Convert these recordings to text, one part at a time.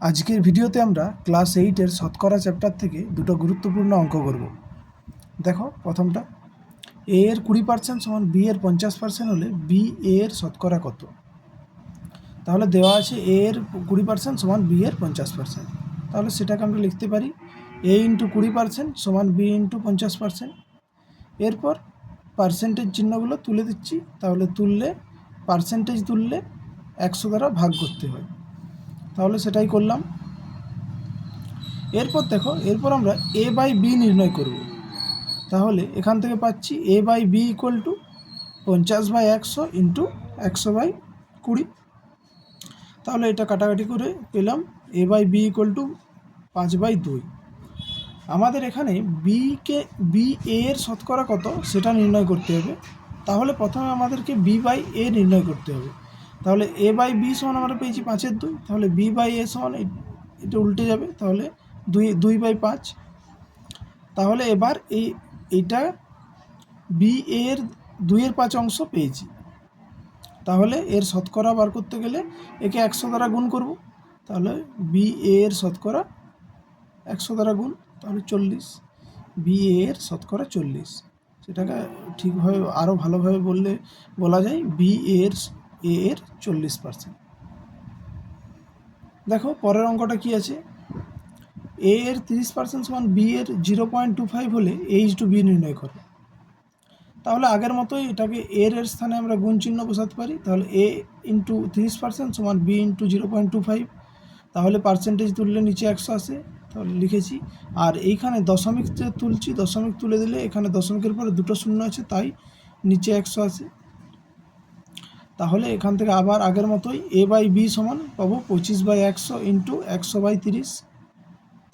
আজকের ভিডিওতে আমরা ক্লাস 8-এর শতকরা চ্যাপ্টার থেকে দুটো গুরুত্বপূর্ণ অঙ্ক করব। দেখো প্রথমটা, এ এর 20% সমান বি এর 50% হলে বি এ এর শতকরা কত? তাহলে দেওয়া আছে এ এর 20% সমান বি এর 50%। তাহলে সেটাকে আমরা লিখতে পারি এ ইন্টু 20% সমান বি ইন্টু 50%। এরপর পার্সেন্টেজ চিহ্নগুলো তুলে দিচ্ছি, তাহলে পার্সেন্টেজ তুললে 100 দ্বারা ভাগ করতে হয়, তাহলে সেটাই করলাম। এরপর দেখো, এরপর আমরা এ বাই বি নির্ণয় করব। তাহলে এখান থেকে পাচ্ছি A by B equal to 50/100 into 100/20। তাহলে এটা কাটাকাটি করে পেলাম A by B equal to 5/2। আমাদের এখানে বি এ এর শতকরা কত সেটা নির্ণয় করতে হবে। তাহলে প্রথমে আমাদেরকে বি বাই এ নির্ণয় করতে হবে। তাহলে এ বাই বি সমান আমরা পেয়েছি 5/2, তাহলে বি বাই এ সমান এটা উল্টে যাবে, তাহলে 2/5। তাহলে এবার এইটা বি এর 2/5 অংশ পেয়েছি। তাহলে এর শতকরা বার করতে গেলে একে 100 দ্বারা গুণ করব। তাহলে বি এর শতকরা 100 দ্বারা গুণ, তাহলে 40। বি এর শতকরা 40। সেটাকে ঠিকভাবে আরও ভালোভাবে বলা যায় বি এর 40%। দেখো পরের অঙ্কটা কি আছে, এ এর 30% সমান বি এর 0.25 হলে H/B নির্ণয় করো। তাহলে আগের মতোই এটাকে এর স্থানে আমরা গুণ চিহ্ন বসাতে পারি। তাহলে এ ইন্টু 30% সমান বি ইন্টু 0.25। তাহলে পার্সেন্টেজ তুললে নিচে 100 আসে, তাহলে লিখেছি। আর এইখানে দশমিক যে তুলছি, দশমিক তুলে দিলে এখানে দশমিকের পরে দুটো শূন্য আছে, তাই নিচে 100 আসে। তাহলে এখান থেকে আবার আগের মতোই এ বাই বি সমান পাবো 25/100 ইন্টু 100/30।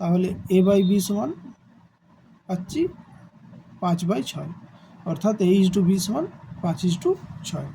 তাহলে এ বাই বি সমান পাচ্ছি 5/6, অর্থাৎ H/B সমান 5/6।